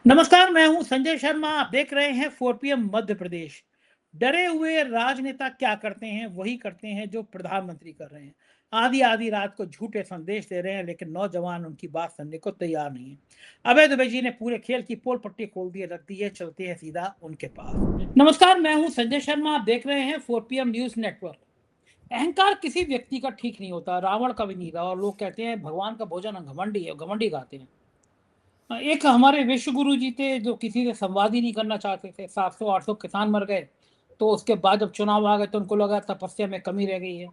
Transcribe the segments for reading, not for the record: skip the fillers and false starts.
नमस्कार, मैं हूं संजय शर्मा। आप देख रहे हैं 4 PM मध्य प्रदेश। डरे हुए राजनेता क्या करते हैं, वही करते हैं जो प्रधानमंत्री कर रहे हैं। आधी आधी रात को झूठे संदेश दे रहे हैं, लेकिन नौजवान उनकी बात सुनने को तैयार नहीं है। अभय दुबे जी ने पूरे खेल की पोल पट्टी खोल दी, रख दी है, चलते हैं सीधा उनके पास। नमस्कार, मैं हूं संजय शर्मा। आप देख रहे हैं 4 PM न्यूज नेटवर्क। अहंकार किसी व्यक्ति का ठीक नहीं होता, रावण का भी नहीं था। और लोग कहते हैं भगवान का भोजन घमंडी है, घमंडी गाते हैं। एक हमारे विश्व गुरु जी थे जो किसी से संवाद ही नहीं करना चाहते थे। 700-800 किसान मर गए, तो उसके बाद जब चुनाव आ गए तो उनको लगा तपस्या में कमी रह गई है।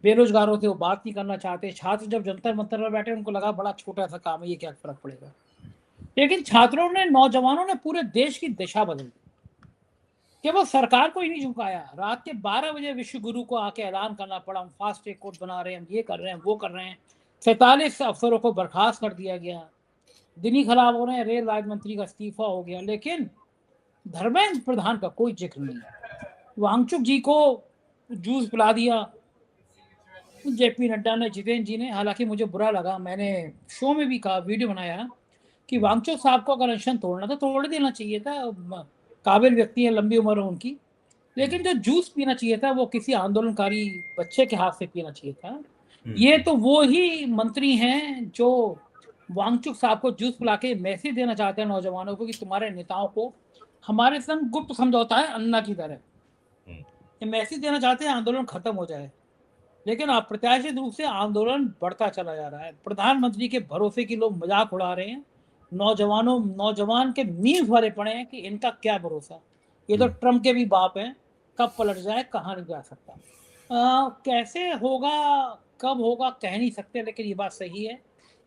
बेरोजगारों से वो बात नहीं करना चाहते। छात्र जब जंतर मंतर पर बैठे, उनको लगा बड़ा छोटा सा काम है, ये क्या फर्क पड़ेगा। लेकिन छात्रों ने, नौजवानों ने पूरे देश की दिशा बदल दी। केवल सरकार को ही नहीं झुकाया, रात के 12 बजे विश्व गुरु को आके ऐलान करना पड़ा, हम फास्ट ट्रैक कोर्ट बना रहे हैं, हम ये कर रहे हैं, वो कर रहे हैं। 47 अफसरों को बर्खास्त कर दिया गया। दिन ही खराब हो रहे हैं, रेल राज्य मंत्री का इस्तीफा हो गया। लेकिन धर्मेंद्र प्रधान का कोई जिक्र नहीं है। वांगचुक जी को जूस पिला दिया जेपी नड्डा ने, जितेंद्र जी ने। हालांकि मुझे बुरा लगा, मैंने शो में भी कहा, वीडियो बनाया कि वांगचुक साहब को अगर अनशन तोड़ना था तोड़ देना चाहिए था। काबिल व्यक्ति है, लंबी उम्र है उनकी। लेकिन जो जूस पीना चाहिए था वो किसी आंदोलनकारी बच्चे के हाथ से पीना चाहिए था। ये तो वो ही मंत्री हैं जो वांगचुक साहब को जूस पिला के मैसेज देना चाहते हैं नौजवानों को कि तुम्हारे नेताओं को हमारे संग गुप्त समझौता है, अन्ना की तरह। ये मैसेज देना चाहते हैं आंदोलन खत्म हो जाए। लेकिन अप्रत्याशित रूप से आंदोलन बढ़ता चला जा रहा है। प्रधानमंत्री के भरोसे की लोग मजाक उड़ा रहे हैं। नौजवान के मीम्स भरे पड़े हैं कि इनका क्या भरोसा, ये तो ट्रम्प के भी बाप हैं, कब पलट जाए कहाँ नहीं जा सकता। कैसे होगा, कब होगा, कह नहीं सकते। लेकिन ये बात सही है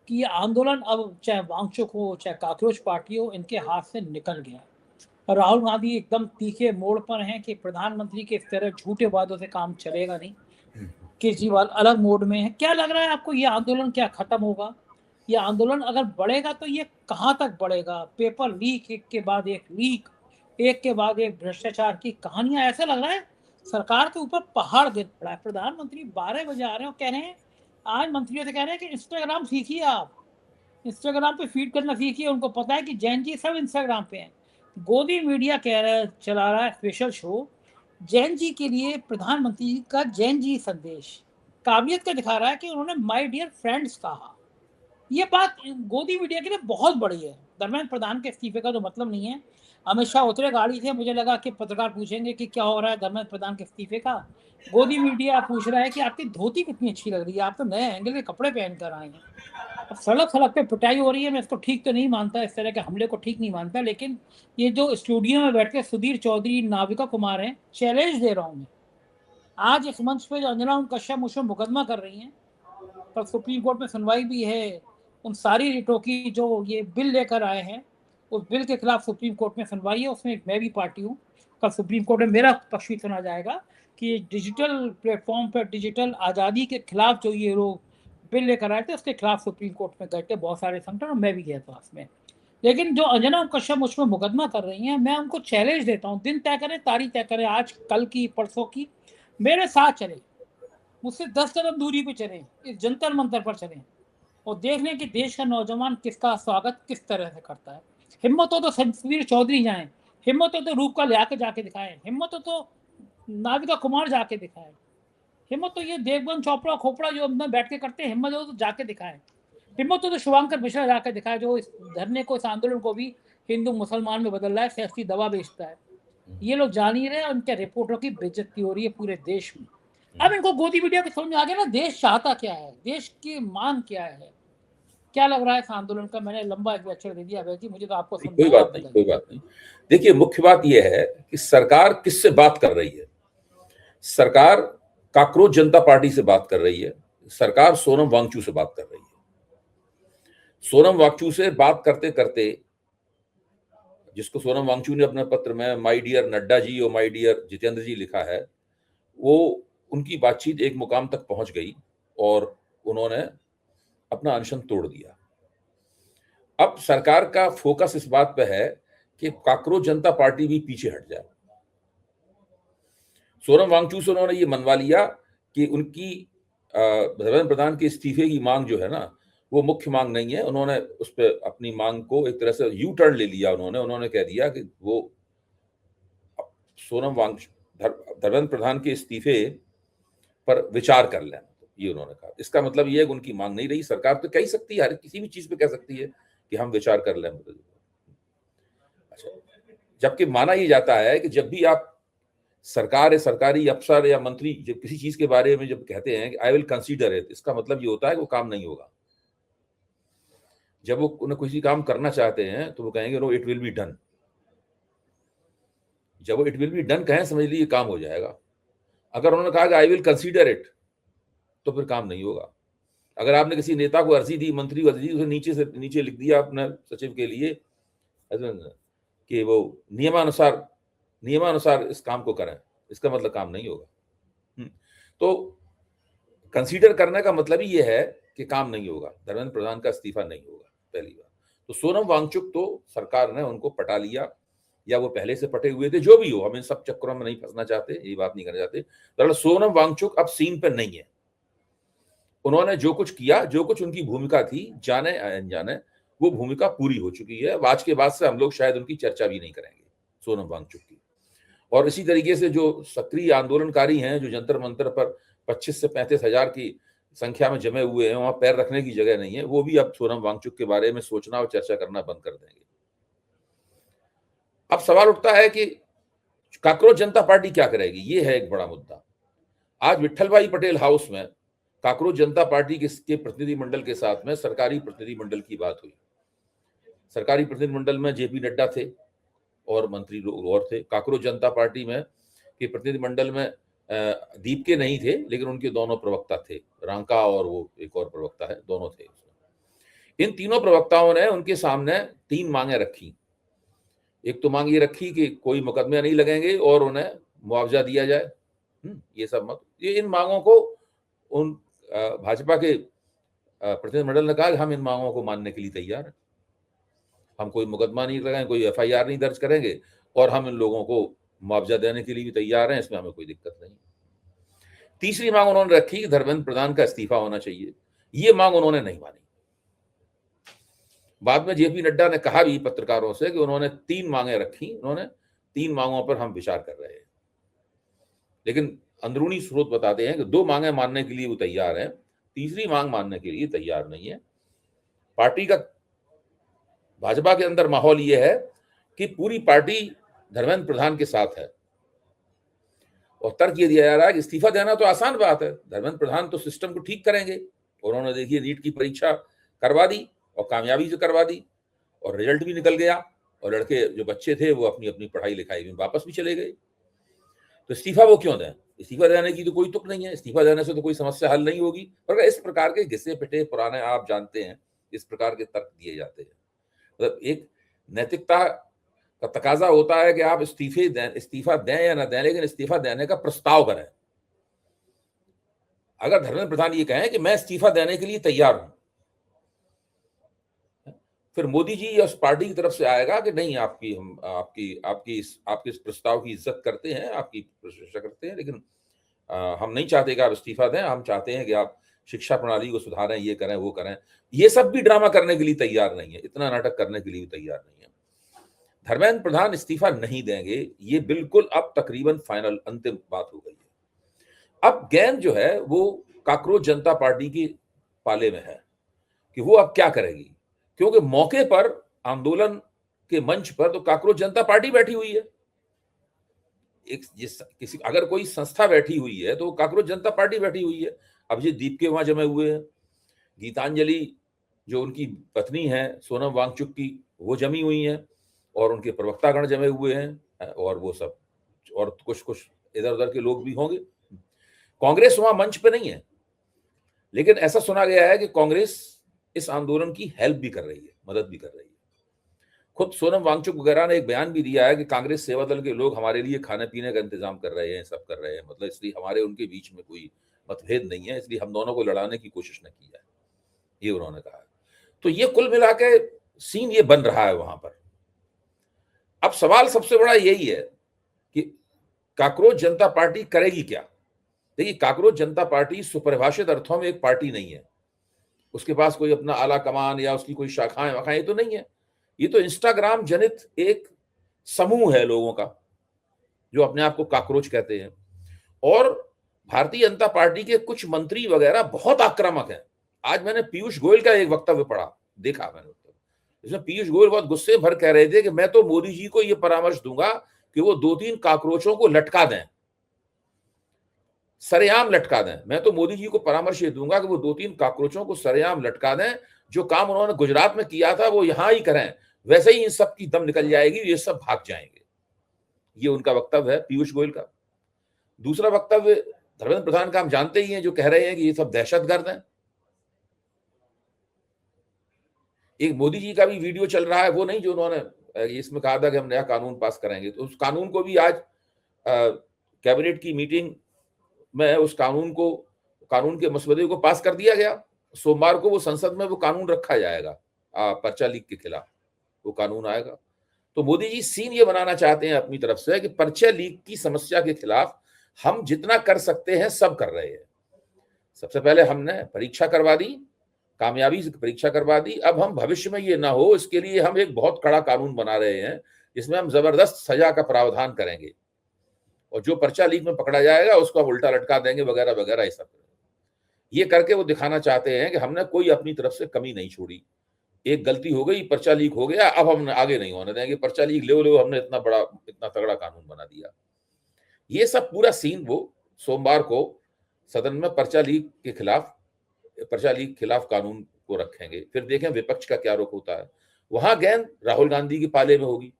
कि ये आंदोलन अब चाहे वांगचुक हो, चाहे काकरोच पार्टी हो, इनके हाथ से निकल गया। राहुल गांधी एकदम तीखे मोड़ पर हैं कि प्रधानमंत्री के इस तरह झूठे वादों से काम चलेगा नहीं। केजरीवाल अलग मोड में है। क्या लग रहा है आपको, ये आंदोलन क्या खत्म होगा? ये आंदोलन अगर बढ़ेगा तो ये कहाँ तक बढ़ेगा? पेपर लीक, एक के बाद एक लीक, एक के बाद एक भ्रष्टाचार की कहानियां। ऐसा लग रहा है सरकार के ऊपर पहाड़ गिर पड़ा है। प्रधानमंत्री 12 बजे आ रहे हैं और कह रहे हैं, आज मंत्रियों से कह रहे हैं कि इंस्टाग्राम सीखिए, आप इंस्टाग्राम पे फीड करना सीखिए। उनको पता है कि जैन जी सब इंस्टाग्राम पे हैं। गोदी मीडिया कह रहा है, चला रहा है स्पेशल शो जैन जी के लिए। प्रधानमंत्री का जैन जी संदेश काबिलियत का दिखा रहा है कि उन्होंने माय डियर फ्रेंड्स कहा। ये बात गोदी मीडिया के लिए बहुत बड़ी है। धर्मेंद्र प्रधान के इस्तीफे का तो मतलब नहीं है। अमित शाह उतरे गाड़ी से, मुझे लगा कि पत्रकार पूछेंगे कि क्या हो रहा है धर्मेंद्र प्रधान के इस्तीफे का। गोदी मीडिया पूछ रहा है कि आपकी धोती कितनी अच्छी लग रही है, आप तो नए एंगल के कपड़े पहन कर आए हैं। अब सड़क सड़क पे पिटाई हो रही है। मैं इसको ठीक तो नहीं मानता, इस तरह के हमले को ठीक नहीं मानता। लेकिन ये जो स्टूडियो में बैठ के सुधीर चौधरी, नाविका कुमार हैं, चैलेंज दे रहा हूँ मैं। आज इस मंच पे जो अंजना कश्यप मुझ पर मुकदमा कर रही हैं, कल सुप्रीम कोर्ट में सुनवाई भी है उन सारी रिटों की जो ये बिल लेकर आए हैं। उस बिल के खिलाफ सुप्रीम कोर्ट में सुनवाई है, उसमें मैं भी पार्टी हूँ। कल सुप्रीम कोर्ट में मेरा पक्ष भी सुना जाएगा कि डिजिटल प्लेटफॉर्म पर डिजिटल आज़ादी के खिलाफ जो ये लोग बिल लेकर आए थे, उसके खिलाफ सुप्रीम कोर्ट में गए थे बहुत सारे संगठन, और मैं भी गया था उसमें। लेकिन जो अंजना कश्यप मुझ पर मुकदमा कर रही हैं, मैं उनको चैलेंज देता हूँ, दिन तय करें, तारीख तय करें, आज, कल की, परसों की, मेरे साथ चले, मुझसे 10 कदम दूरी पे चलें, इस जंतर मंतर पर चलें और देख लें कि देश का नौजवान किसका स्वागत किस तरह से करता है। हिम्मत हो तो सुधीर चौधरी जाएं, हिम्मत हो तो रूपका ले आके जाके दिखाएं, हिम्मत हो तो नाविका कुमार जाके दिखाएं, हिम्मत तो ये देवगन चोपड़ा खोपड़ा जो अंदर बैठ के करते हैं, हिम्मत हो तो जाके दिखाएं, हिम्मत हो तो शुभंकर मिश्रा जाके दिखाए जो इस धरने को, इस आंदोलन को भी हिंदू मुसलमान में बदल रहा है, सियासी दवा बेचता है। ये लोग जान ही रहे हैं, उनके रिपोर्टरों की बेइज्जती हो रही है पूरे देश में। अब इनको गोदी मीडिया के समझ में आ गया ना, देश चाहता क्या है, देश की मांग क्या है। क्या लग रहा है इस आंदोलन का? मैंने लंबा एक लेक्चर दे दिया अभय जी, मुझे तो आपको कोई बात नहीं, कोई बात नहीं। देखिए, मुख्य बात यह है कि सरकार किससे बात कर रही है। सरकार काकरोच जनता पार्टी से बात कर रही है। सरकार सोनम वांगचू से बात कर रही है। सोनम वांगचू से बात करते करते, जिसको सोनम वांगचू ने अपने पत्र में माय डियर नड्डा जी और माय डियर जितेंद्र जी लिखा है, वो उनकी बातचीत एक मुकाम तक पहुंच गई और उन्होंने अपना अनशन तोड़ दिया। अब सरकार का फोकस इस बात पे है कि काकरोच जनता पार्टी भी पीछे हट जाए। सोनम वांगचू से उन्होंने ये मनवा लिया कि उनकी धर्मेंद्र प्रधान के इस्तीफे की मांग जो है ना, वो मुख्य मांग नहीं है। उन्होंने उस पर अपनी मांग को एक तरह से यू टर्न ले लिया। उन्होंने कह दिया कि वो सोनम धर्मेंद्र प्रधान के इस्तीफे पर विचार कर लें, ये उन्होंने कहा। इसका मतलब ये है कि उनकी मांग नहीं रही। सरकार तो कह ही सकती है, हर किसी भी चीज पे कह सकती है कि हम विचार कर लें। अच्छा, जबकि माना ये जाता है कि जब भी आप सरकार या सरकारी अफसर या मंत्री जब किसी चीज के बारे में जब कहते हैं कि आई विल कंसीडर इट, इसका मतलब ये होता है कि वो काम नहीं होगा। जब वो उन्हें किसी काम करना चाहते हैं तो वो कहेंगे no it will be done. जब वो इट विल बी डन कहें, समझ लीजिए काम हो जाएगा। अगर उन्होंने कहा कि आई विल कंसीडर इट, तो फिर काम नहीं होगा। अगर आपने किसी नेता को अर्जी दी, मंत्री को अर्जी दी, उसे नीचे से नीचे लिख दिया अपने सचिव के लिए कि वो नियमानुसार इस काम को करें, इसका मतलब काम नहीं होगा। तो कंसीडर करने का मतलब ही ये है कि काम नहीं होगा, धर्मेंद्र प्रधान का इस्तीफा नहीं होगा, पहली बात। तो सोनम वांगचुक तो सरकार ने उनको पटा लिया, या वो पहले से पटे हुए थे, जो भी हो, हम इन सब चक्करों में नहीं फंसना चाहते, ये बात नहीं करना चाहते। दरअसल सोनम वांगचुक अब सीन पर नहीं है। उन्होंने जो कुछ किया, जो कुछ उनकी भूमिका थी, जाने अनजाने, वो भूमिका पूरी हो चुकी है। आज के बाद से हम लोग शायद उनकी चर्चा भी नहीं करेंगे, सोनम वांगचुक की। और इसी तरीके से जो सक्रिय आंदोलनकारी हैं, जो जंतर मंतर पर 25 से 35 हजार की संख्या में जमे हुए हैं, वहां पैर रखने की जगह नहीं है, वो भी अब सोनम वांगचुक के बारे में सोचना और चर्चा करना बंद कर देंगे। अब सवाल उठता है कि कांग्रेस जनता पार्टी क्या करेगी, ये है एक बड़ा मुद्दा। आज विट्ठल भाई पटेल हाउस में कांग्रेस जनता पार्टी के प्रतिनिधिमंडल के साथ में सरकारी प्रतिनिधिमंडल की बात हुई। सरकारी प्रतिनिधिमंडल में जेपी नड्डा थे और मंत्री लोग और थे। कांग्रेस जनता पार्टी में के प्रतिनिधिमंडल में दीप के नहीं थे, लेकिन उनके दोनों प्रवक्ता थे, रांका और वो एक और प्रवक्ता है, दोनों थे। इन तीनों प्रवक्ताओं ने उनके सामने 3 मांगे रखी। एक तो मांग ये रखी कि कोई मुकदमे नहीं लगेंगे और उन्हें मुआवजा दिया जाए। ये सब मत, ये इन मांगों को उन भाजपा के प्रतिनिधिमंडल ने कहा कि हम इन मांगों को मानने के लिए तैयार हैं। हम कोई मुकदमा नहीं लगाएंगे, कोई एफआईआर नहीं दर्ज करेंगे, और हम इन लोगों को मुआवजा देने के लिए भी तैयार हैं, इसमें हमें कोई दिक्कत नहीं। तीसरी मांग उन्होंने रखी कि धर्मेंद्र प्रधान का इस्तीफा होना चाहिए। ये मांग उन्होंने नहीं मानी। बाद में जेपी नड्डा ने कहा भी पत्रकारों से कि उन्होंने 3 मांगे रखी, उन्होंने 3 मांगों पर हम विचार कर रहे हैं। लेकिन अंदरूनी स्रोत बताते हैं कि 2 मांगे मानने के लिए वो तैयार हैं, तीसरी मांग मानने के लिए तैयार नहीं है। पार्टी का, भाजपा के अंदर माहौल ये है कि पूरी पार्टी धर्मेंद्र प्रधान के साथ है, और तर्क ये दिया जा रहा है कि इस्तीफा देना तो आसान बात है, धर्मेंद्र प्रधान तो सिस्टम को ठीक करेंगे। उन्होंने देखिए नीट की परीक्षा करवा दी और कामयाबी से करवा दी, और रिजल्ट भी निकल गया, और लड़के जो बच्चे थे वो अपनी अपनी पढ़ाई लिखाई में वापस भी चले गए। तो इस्तीफा वो क्यों दें? इस्तीफा देने की तो कोई तुक नहीं है, इस्तीफा देने से तो कोई समस्या हल नहीं होगी। और इस प्रकार के घिसे पिटे पुराने, आप जानते हैं, इस प्रकार के तर्क दिए जाते हैं। मतलब एक नैतिकता का तकाजा होता है कि आप इस्तीफा दें या ना दें, लेकिन इस्तीफा देने का प्रस्ताव करें। अगर धर्मेंद्र प्रधान ये कहें कि मैं इस्तीफा देने के लिए तैयार हूं, फिर मोदी जी या उस पार्टी की तरफ से आएगा कि नहीं, आपकी इस प्रस्ताव की इज्जत करते हैं, आपकी प्रशंसा करते हैं, लेकिन हम नहीं चाहते कि आप इस्तीफा दें, हम चाहते हैं कि आप शिक्षा प्रणाली को सुधारें, ये करें, वो करें। ये सब भी ड्रामा करने के लिए तैयार नहीं है, इतना नाटक करने के लिए भी तैयार नहीं है। धर्मेंद्र प्रधान इस्तीफा नहीं देंगे, ये बिल्कुल अब तकरीबन फाइनल, अंतिम बात हो गई है। अब गेंद जो है वो कांग्रेस जनता पार्टी की पाले में है कि वो अब क्या करेगी, क्योंकि मौके पर आंदोलन के मंच पर तो कांग्रेस जनता पार्टी बैठी हुई है। अगर कोई संस्था बैठी हुई है तो कांग्रेस जनता पार्टी बैठी हुई है। अब ये दीप के वहां जमे हुए हैं, गीतांजलि जो उनकी पत्नी है सोनम वांगचुक की, वो जमी हुई हैं, और उनके प्रवक्तागण जमे हुए हैं, और वो सब, और कुछ इधर उधर के लोग भी होंगे। कांग्रेस वहां मंच पे नहीं है, लेकिन ऐसा सुना गया है कि कांग्रेस इस आंदोलन की हेल्प भी कर रही है, मदद भी कर रही है। खुद सोनम वांगचुक वगैरह ने एक बयान भी दिया है कि कांग्रेस सेवा दल के लोग हमारे लिए खाने पीने का इंतजाम कर रहे हैं, सब कर रहे हैं, मतलब इसलिए हमारे उनके बीच में कोई मतभेद नहीं है, इसलिए हम दोनों को लड़ाने की कोशिश न की जाए, ये उन्होंने कहा। तो ये कुल मिला के सीन ये बन रहा है वहां पर। अब सवाल सबसे बड़ा यही है कि कांग्रेस जनता पार्टी करेगी क्या। देखिए, कांग्रेस जनता पार्टी सुपरिभाषित अर्थों में एक पार्टी नहीं है। उसके पास कोई अपना आला कमान या उसकी कोई शाखाएं वाखाएं, ये तो नहीं है। ये तो इंस्टाग्राम जनित एक समूह है लोगों का जो अपने आप को काकरोच कहते हैं। और भारतीय जनता पार्टी के कुछ मंत्री वगैरह बहुत आक्रामक हैं। आज मैंने पीयूष गोयल का एक वक्तव्य पढ़ा, देखा मैंने, इसमें पीयूष गोयल बहुत गुस्से भर कह रहे थे कि मैं तो मोदी जी को यह परामर्श दूंगा कि वो 2-3 काकरोचों को लटका दें, सरेआम लटका दें। मैं तो मोदी जी को परामर्श ये दूंगा कि वो 2-3 काकरोचों को सरेआम लटका दें। जो काम उन्होंने गुजरात में किया था वो यहां ही करें, वैसे ही इन सब की दम निकल जाएगी, ये सब भाग जाएंगे। ये उनका वक्तव्य है पीयूष गोयल का। दूसरा वक्तव्य धर्मेंद्र प्रधान का हम जानते ही हैं, जो कह रहे हैं कि ये सब दहशतगर्द हैं। एक मोदी जी का भी वीडियो चल रहा है, वो नहीं जो उन्होंने इसमें कहा था कि हम नया कानून पास करेंगे, तो उस कानून को भी आज कैबिनेट की मीटिंग में उस कानून के मसौदे को पास कर दिया गया। सोमवार को वो संसद में वो कानून रखा जाएगा, पर्चा लीक के खिलाफ वो कानून आएगा। तो मोदी जी सीन ये बनाना चाहते हैं अपनी तरफ से कि पर्चा लीक की समस्या के खिलाफ हम जितना कर सकते हैं सब कर रहे हैं। सबसे पहले हमने परीक्षा करवा दी, कामयाबी से परीक्षा करवा दी। अब हम भविष्य में ये ना हो, इसके लिए हम एक बहुत कड़ा कानून बना रहे हैं जिसमें हम जबरदस्त सजा का प्रावधान करेंगे, और जो पर्चा लीक में पकड़ा जाएगा उसको हम उल्टा लटका देंगे वगैरह वगैरह। ये सब ये करके वो दिखाना चाहते हैं कि हमने कोई अपनी तरफ से कमी नहीं छोड़ी। एक गलती हो गई, पर्चा लीक हो गया, अब हम आगे नहीं होने देंगे, पर्चा लीक ले हमने इतना तगड़ा कानून बना दिया। ये सब पूरा सीन वो सोमवार को सदन में पर्चा लीक खिलाफ कानून को रखेंगे। फिर देखें विपक्ष का क्या रुख होता है। वहां गेंद राहुल गांधी के पाले में होगी।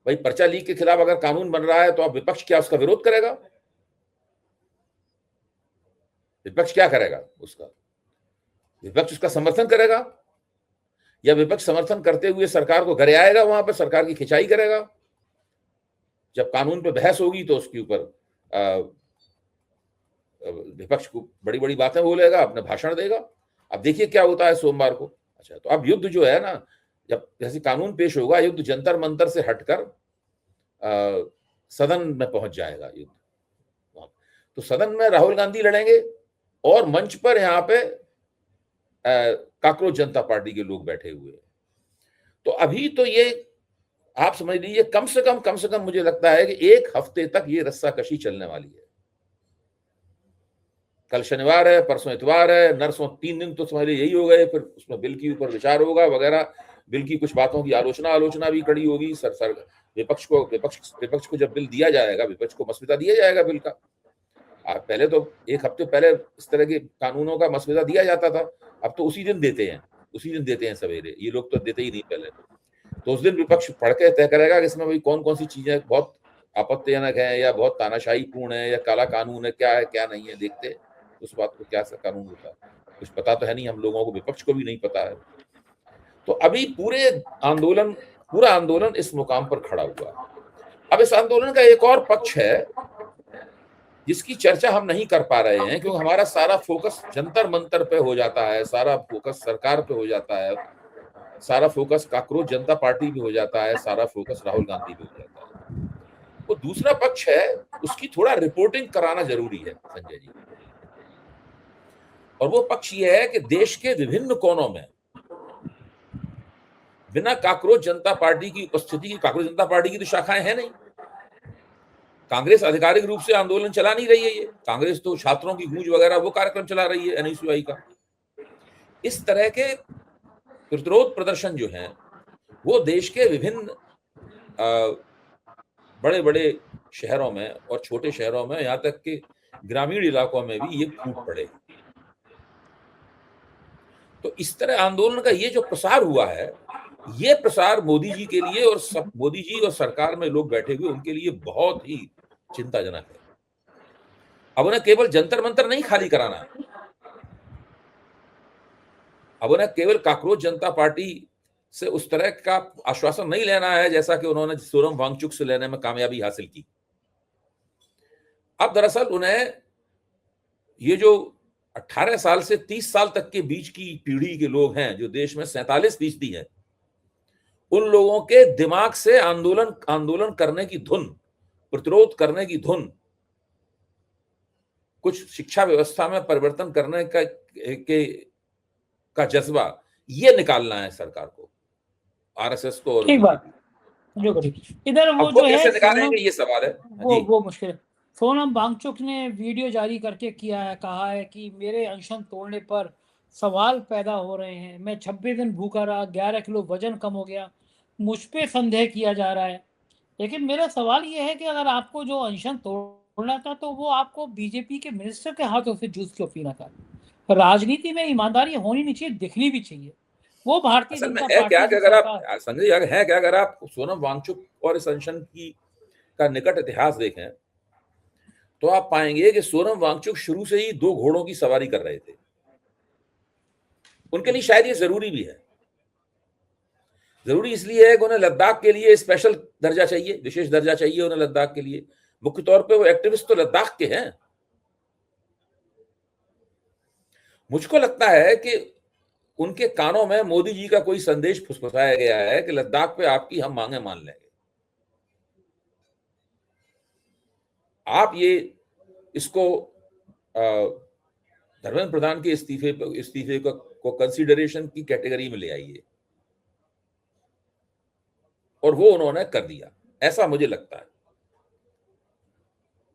भाई, पर्चा लीक के खिलाफ अगर कानून बन रहा है तो अब विपक्ष क्या उसका विरोध करेगा? विपक्ष क्या करेगा? विपक्ष उसका समर्थन करेगा, या विपक्ष समर्थन करते हुए सरकार को घरे आएगा, वहां पर सरकार की खिंचाई करेगा? जब कानून पे बहस होगी तो उसके ऊपर विपक्ष को बड़ी बड़ी बातें बोलेगा, अपने भाषण देगा। अब देखिए क्या होता है सोमवार को। अच्छा, तो अब युद्ध जो है ना, जब जैसे कानून पेश होगा, युद्ध जंतर मंतर से हटकर सदन में पहुंच जाएगा युद्ध। तो सदन में राहुल गांधी लड़ेंगे और मंच पर यहाँ पे काकरोच जनता पार्टी के लोग बैठे हुए हैं। तो अभी तो ये आप समझ लीजिए कम से कम मुझे लगता है कि 1 हफ्ते तक ये रस्साकशी चलने वाली है। कल शनिवार है, परसों इतवार है, नरसों 3 दिन तो समझ लीजिए यही हो गए। फिर उसमें बिल के ऊपर विचार होगा वगैरह, बिल की कुछ बातों की आलोचना भी कड़ी होगी। विपक्ष को जब बिल दिया जाएगा, विपक्ष को मसविदा दिया जाएगा बिल का। पहले तो 1 हफ्ते पहले इस तरह के कानूनों का मसविदा दिया जाता था, अब तो उसी दिन देते हैं सवेरे। ये लोग तो देते ही नहीं पहले। तो उस दिन विपक्ष पढ़ के तय करेगा कि इसमें भाई कौन कौन सी चीजें बहुत आपत्तिजनक है, या बहुत तानाशाही पूर्ण है, या काला कानून है, क्या नहीं है। देखते उस बात को, क्या सा कानून होता है कुछ पता तो है नहीं हम लोगों को, विपक्ष को भी नहीं पता है। तो अभी पूरा आंदोलन इस मुकाम पर खड़ा हुआ। अब इस आंदोलन का एक और पक्ष है जिसकी चर्चा हम नहीं कर पा रहे हैं, क्योंकि हमारा सारा फोकस जंतर मंतर पे हो जाता है, सारा फोकस सरकार पे हो जाता है, सारा फोकस काकरोच जनता पार्टी पे हो जाता है, सारा फोकस राहुल गांधी पे हो जाता है। वो दूसरा पक्ष है, उसकी थोड़ा रिपोर्टिंग कराना जरूरी है संजय जी। और वो पक्ष ये है कि देश के विभिन्न कोनों में बिना काकरोच जनता पार्टी की उपस्थिति की, काकरोच जनता पार्टी की तो शाखाएं हैं नहीं। कांग्रेस आधिकारिक रूप से आंदोलन चला नहीं रही है। ये कांग्रेस तो छात्रों की गूंज वगैरह वो कार्यक्रम चला रही है, एनएसयूआई का। इस तरह के प्रतिरोध प्रदर्शन जो हैं वो देश के विभिन्न बड़े बड़े शहरों में और छोटे शहरों में, यहां तक कि ग्रामीण इलाकों में भी ये फूट पड़े। तो इस तरह आंदोलन का ये जो प्रसार हुआ है, ये प्रसार मोदी जी के लिए और मोदी जी और सरकार में लोग बैठे हुए उनके लिए बहुत ही चिंताजनक है। अब उन्हें केवल जंतर मंतर नहीं खाली कराना है, अब उन्हें केवल काकरोच जनता पार्टी से उस तरह का आश्वासन नहीं लेना है जैसा कि उन्होंने सोनम वांगचुक से लेने में कामयाबी हासिल की। अब दरअसल उन्हें ये जो 18 साल से 30 साल तक के बीच की पीढ़ी के लोग हैं, जो देश में 47% हैं, उन लोगों के दिमाग से आंदोलन करने की धुन, प्रतिरोध करने की धुन कुछ शिक्षा व्यवस्था में परिवर्तन करने का जज्बा ये निकालना है सरकार को, आरएसएस को। और ठीक बात, जो इधर वो जो कैसे है निकालेंगे ये सवाल है। वो मुश्किल है। सोनम वांगचुक ने वीडियो जारी करके किया है, कहा है कि मेरे अनशन तोड़ने पर सवाल पैदा हो रहे हैं, मैं 26 दिन भूखा रहा, 11 किलो वजन कम हो गया, मुझ पे संदेह किया जा रहा है। लेकिन मेरा सवाल ये है कि अगर आपको जो अनशन तोड़ना था तो वो आपको बीजेपी के मिनिस्टर के हाथों से जूस क्यों पीना था? राजनीति में ईमानदारी होनी नहीं चाहिए, दिखनी भी चाहिए। वो भारतीय जनता पार्टी क्या, अगर आप संजय है क्या, अगर आप सोनम वांगचुक और इस अनशन का निकट इतिहास देखें तो आप पाएंगे कि सोनम वांगचुक शुरू से ही 2 घोड़ों की सवारी कर रहे थे। उनके लिए शायद ये जरूरी भी है। जरूरी इसलिए है कि उन्हें लद्दाख के लिए स्पेशल दर्जा चाहिए, विशेष दर्जा चाहिए उन्हें लद्दाख के लिए। मुख्य तौर पे वो एक्टिविस्ट तो लद्दाख के हैं। मुझको लगता है कि उनके कानों में मोदी जी का कोई संदेश फुसफुसाया गया है कि लद्दाख पे आपकी हम मांगे मान लेंगे। आप ये इसको धर्मेंद्र प्रधान के इस्तीफे को कंसीडरेशन की कैटेगरी में ले आइए, और वो उन्होंने कर दिया, ऐसा मुझे लगता है।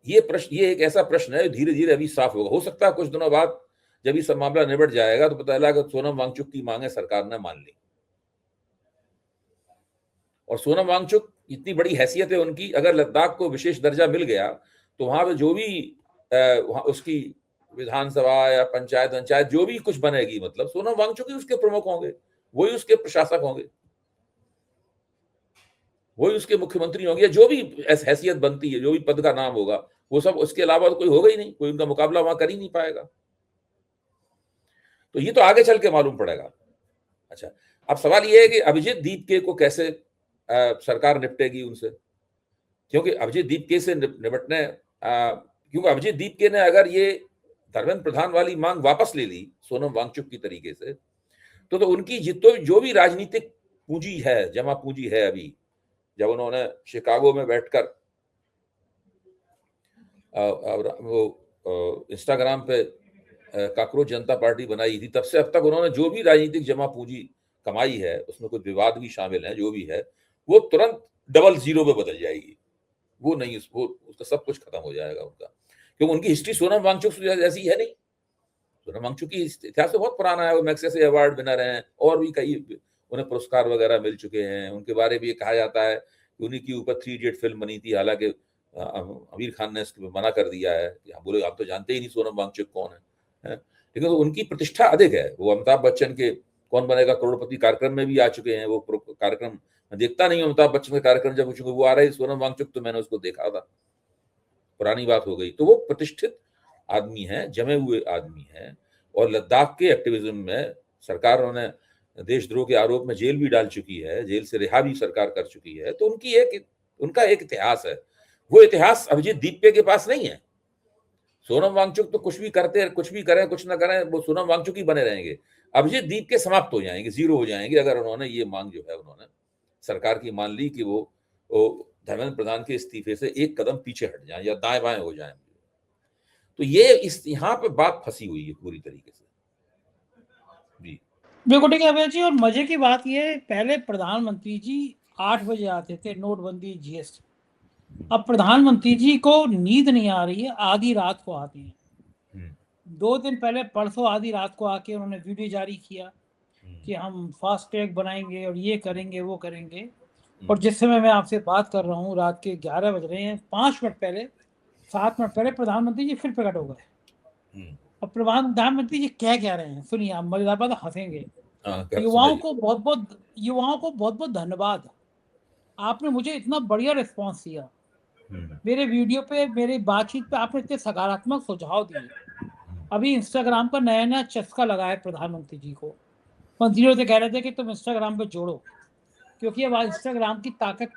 ये एक ऐसा प्रश्न है धीरे धीरे अभी साफ होगा। हो सकता है कुछ दिनों बाद जब ये सब मामला निबट जाएगा तो पता चला कि सोनम वांगचुक की मांगे सरकार ने मान ली। और सोनम वांगचुक इतनी बड़ी हैसियत है उनकी, अगर लद्दाख को विशेष दर्जा मिल गया तो वहां पे जो भी उसकी विधानसभा या पंचायत जो भी कुछ बनेगी, मतलब सोनम वांगचुक ही उसके प्रमुख होंगे, वही उसके प्रशासक होंगे, वही उसके मुख्यमंत्री होंगे, जो भी हैसियत बनती है, जो भी पद का नाम होगा वो सब उसके अलावा तो कोई होगा ही नहीं, कोई उनका मुकाबला वहां कर ही नहीं पाएगा। तो ये तो आगे चल के मालूम पड़ेगा। अच्छा, अब सवाल ये है कि अभिजीत दीपके को कैसे सरकार निपटेगी उनसे, क्योंकि अभिजीत दीपके से निपटने क्योंकि अभिजीत दीपके ने अगर ये धर्मेंद्र प्रधान वाली मांग वापस ले ली सोनम वांगचुक की तरीके से, तो उनकी जो भी राजनीतिक पूंजी है, जमा पूंजी है, अभी जब उन्होंने शिकागो में बैठकर वो इंस्टाग्राम पे काकरोच जनता पार्टी बनाई थी, तब से अब तक उन्होंने जो भी राजनीतिक जमा पूंजी कमाई है, उसमें कुछ विवाद भी शामिल है, जो भी है वो तुरंत डबल जीरो में बदल जाएगी। वो नहीं, उसका सब कुछ खत्म हो जाएगा उनका, क्योंकि उनकी हिस्ट्री सोनम वांगचुक ऐसी है नहीं। सोनम वांगचुक की इतिहास तो बहुत पुराना है, वो मैग्सेसे अवार्ड विनर हैं, और भी कई उन्हें पुरस्कार वगैरह मिल चुके हैं। उनके बारे में ये कहा जाता है कि उन्हीं के ऊपर 3 इडियट फिल्म बनी थी, हालांकि आमिर खान ने इसको मना कर दिया है कि हम बोले आप तो जानते ही नहीं सोनम वांगचुक कौन है। लेकिन तो उनकी प्रतिष्ठा अधिक है। वो अमिताभ बच्चन के कौन बनेगा करोड़पति कार्यक्रम में भी आ चुके हैं। वो कार्यक्रम मैं देखता नहीं हूँ, अमिताभ बच्चन के कार्यक्रम जब वो आ रहे, सोनम वांगचुक तो मैंने उसको देखा था, पुरानी बात हो गई। तो वो प्रतिष्ठित आदमी है, जमे हुए आदमी है, और लद्दाख के एक्टिविज्म में सरकार उन्हें देशद्रोह के आरोप में जेल भी डाल चुकी है, जेल से रिहा भी सरकार कर चुकी है। तो उनका एक इतिहास है। वो इतिहास अभिजीत दीपके के पास नहीं है। सोनम वांगचुक तो कुछ भी करते, कुछ भी करें, कुछ ना करें, वो सोनम वांगचुक ही बने रहेंगे। अभिजीत दीपके समाप्त हो जाएंगे, जीरो हो जाएंगे, अगर उन्होंने ये मांग जो है उन्होंने सरकार की मान ली कि वो धर्मेंद्र प्रधान के इस्तीफे से एक कदम पीछे हट जाए या दाएं बाएं हो जाए। तो ये यहाँ पे बात फंसी हुई है पूरी तरीके से। जी बिल्कुल ठीक है अभय जी। और मजे की बात ये, पहले प्रधानमंत्री जी 8 बजे आते थे, नोटबंदी जीएसटी। अब प्रधानमंत्री जी को नींद नहीं आ रही है, आधी रात को आती है। 2 दिन पहले परसों आधी रात को आके उन्होंने वीडियो जारी किया कि हम फास्ट ट्रैक बनाएंगे और ये करेंगे वो करेंगे। और जिस समय मैं आपसे बात कर रहा हूँ, रात के 11 बज रहे हैं, 5 मिनट पहले, 7 मिनट पहले प्रधानमंत्री जी फिर प्रकट हो गए। और प्रधानमंत्री जी क्या रहे हैं, सुनिए, आप मजेदार बात, हंसेंगे। युवाओं को बहुत बहुत धन्यवाद, आपने मुझे इतना बढ़िया रिस्पांस दिया मेरे वीडियो पे, मेरी बातचीत पे, आपने इतने सकारात्मक सुझाव दिए। अभी इंस्टाग्राम का नया चस्का लगा है प्रधानमंत्री जी को। मंत्रियों से कह रहे थे कि तुम इंस्टाग्राम पे जोड़ो, क्योंकि अब इंस्टाग्राम की ताकत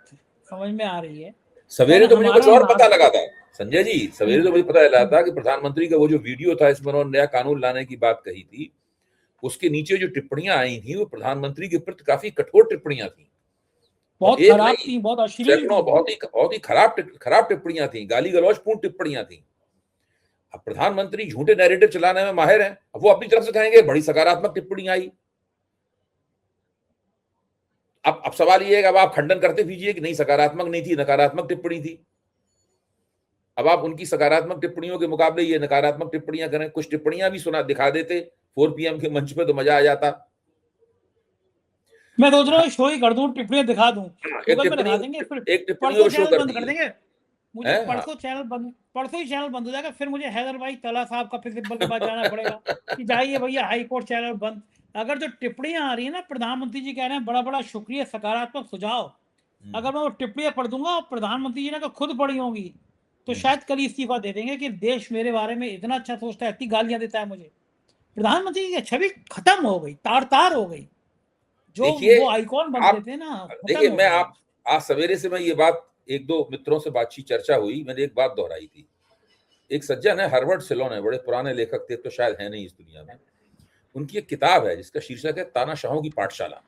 समझ में आ रही है। सवेरे तो मुझे कुछ और पता लगा था संजय जी, सवेरे तो मुझे पता लगा था कि प्रधानमंत्री का वो जो वीडियो था, इसमें उन्होंने नया कानून लाने की बात कही थी, उसके नीचे जो टिप्पणियां आई थी वो प्रधानमंत्री के प्रति काफी कठोर टिप्पणियां थी, बहुत खराब थी, बहुत अश्लील, बहुत ही खराब टिप्पणियां थी, गाली गलौज पूर्ण टिप्पणियां थी। अब प्रधानमंत्री झूठे नैरेटिव चलाने में माहिर हैं। अब वो अपनी तरफ से कहेंगे बड़ी सकारात्मक टिप्पणी आई। अब सवाल ये है कि अब आप खंडन करते फिजिए कि नहीं, सकारात्मक नहीं थी, नकारात्मक टिप्पणी थी। अब आप उनकी सकारात्मक टिप्पणियों के मुकाबले ये नकारात्मक टिप्पणियां करें, कुछ टिप्पणियां भी सुना दिखा देते 4 PM के मंच पे तो मजा आ जाता। मैं सोच रहा हूँ शो ही कर दूं, टिप्पणियां दिखा दूं, गूगल पे दिखा देंगे, फिर एक टिप्पणी परसों शो चैनल कर बंद कर देंगे। मुझे परसों ही चैनल बंद हो जाएगा, फिर मुझे हैदर भाई तला साहब का प्रिंसिपल के पास जाना पड़ेगा कि जाइए भैया हाई कोर्ट चैनल बंद। अगर जो टिप्पणियां आ रही है ना, प्रधानमंत्री जी कह रहे हैं बड़ा बड़ा शुक्रिया, सकारात्मक सुझाव, अगर मैं वो टिप्पणियां पढ़ दूंगा और प्रधानमंत्री जी ने खुद पढ़ी होंगी तो शायद कल इस्तीफा दे देंगे कि देश मेरे बारे में इतना अच्छा सोचता है, इतनी गालियां देता है मुझे। प्रधानमंत्री की छवि खत्म हो गई, तार तार हो गई, जो वो आइकॉन बनते थे ना। देखिए, मैं आज सवेरे से मैं ये बात, एक दो मित्रों से बातचीत चर्चा हुई, मैंने एक बात दोहराई थी। एक सज्जन है हर्बर्ट सिलोन है, बड़े पुराने लेखक थे, तो शायद है नहीं इस दुनिया में। उनकी एक किताब है जिसका शीर्षक है तानाशाहों की पाठशाला।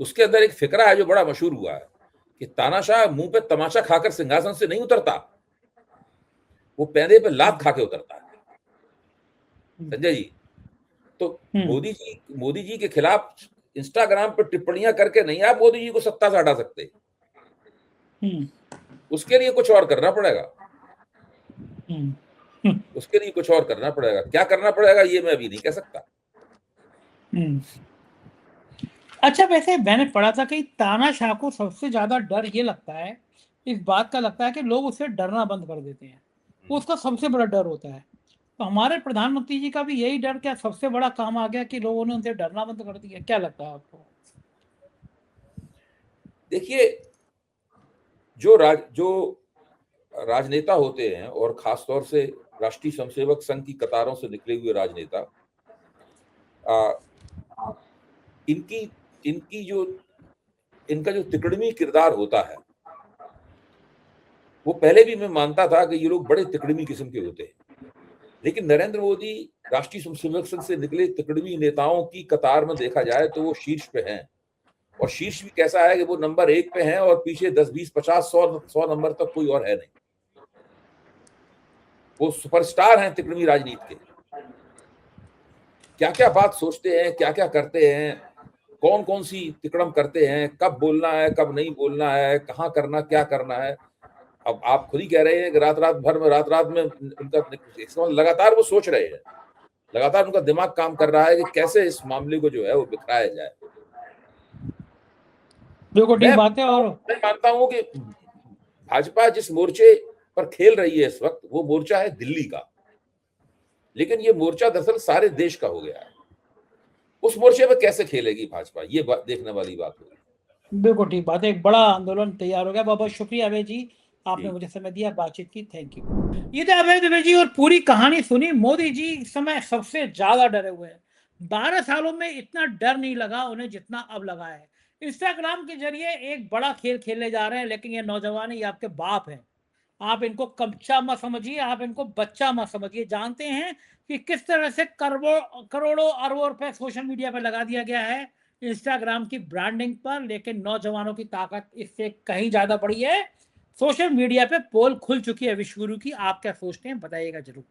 उसके अंदर एक फिक्रा है जो बड़ा मशहूर हुआ है कि तानाशाह मुंह पे तमाचा खाकर सिंहासन से नहीं उतरता, वो पैदे पे लात खा के उतरता है। संजय जी, तो मोदी जी के खिलाफ इंस्टाग्राम पर टिप्पणियां करके नहीं आप मोदी जी को सत्ता से हटा सकते। उसके लिए कुछ और करना पड़ेगा, उसके लिए कुछ और करना पड़ेगा। क्या करना पड़ेगा ये मैं अभी नहीं कह सकता। अच्छा, वैसे मैंने पढ़ा था कि तानाशाह को सबसे ज्यादा डर ये लगता है, इस बात का लगता है कि लोग उससे डरना बंद कर देते हैं, उसका सबसे बड़ा डर होता है। तो हमारे प्रधानमंत्री जी का भी यही डर क्या सबसे बड़ा काम आ गया कि लोगों ने उनसे डरना बंद कर दिया? क्या लगता है आपको? देखिए, जो राजनेता होते हैं और खासतौर से राष्ट्रीय स्वयंसेवक संघ की कतारों से निकले हुए राजनेता, इनका जो तिकड़मी किरदार होता है, वो पहले भी मैं मानता था कि ये लोग बड़े तिकड़मी किस्म के होते हैं, लेकिन नरेंद्र मोदी राष्ट्रीय स्वयंसेवक संघ से निकले तिकड़मी नेताओं की कतार में देखा जाए तो वो शीर्ष पे हैं। और शीर्ष भी कैसा है कि वो नंबर 1 पे हैं और पीछे 10, 20, 50, 100 नंबर तक कोई और है नहीं। वो सुपरस्टार हैं तिकड़मी राजनीति के। क्या क्या बात सोचते हैं, क्या क्या करते हैं, कौन कौन सी तिकड़म करते हैं, कब बोलना है कब नहीं बोलना है, कहाँ करना क्या करना है। अब आप खुद ही कह रहे हैं कि रात रात में उनका लगातार वो सोच रहे हैं, लगातार उनका दिमाग काम कर रहा है कि कैसे इस मामले को जो है वो बिखराया जाए। मैं मानता हूं कि भाजपा जिस मोर्चे पर खेल रही है इस वक्त, वो मोर्चा है दिल्ली का, लेकिन ये मोर्चा दरअसल सारे देश का हो गया है। उस मोर्चे पर कैसे खेलेगी भाजपा, ये देखने वाली बात होगी। बिल्कुल ठीक बात है, एक बड़ा आंदोलन तैयार हो गया। बहुत बहुत शुक्रिया अभय जी, आपने मुझे समय दिया, बातचीत की, थैंक यू। ये थे अभय दुबे जी और पूरी कहानी सुनी। मोदी जी इस समय सबसे ज्यादा डरे हुए हैं। 12 सालों में इतना डर नहीं लगा उन्हें जितना अब लगा है। इंस्टाग्राम के जरिए एक बड़ा खेल खेलने जा रहे हैं, लेकिन ये नौजवान ही आपके बाप हैं। आप इनको कच्चा मत समझिए, आप इनको बच्चा मत समझिए। जानते हैं कि किस तरह से करोड़ों अरबों रुपए सोशल मीडिया पर लगा दिया गया है इंस्टाग्राम की ब्रांडिंग पर, लेकिन नौजवानों की ताकत इससे कहीं ज्यादा बड़ी है। सोशल मीडिया पे पोल खुल चुकी है विश्व गुरु की। आप क्या सोचते हैं बताइएगा जरूर।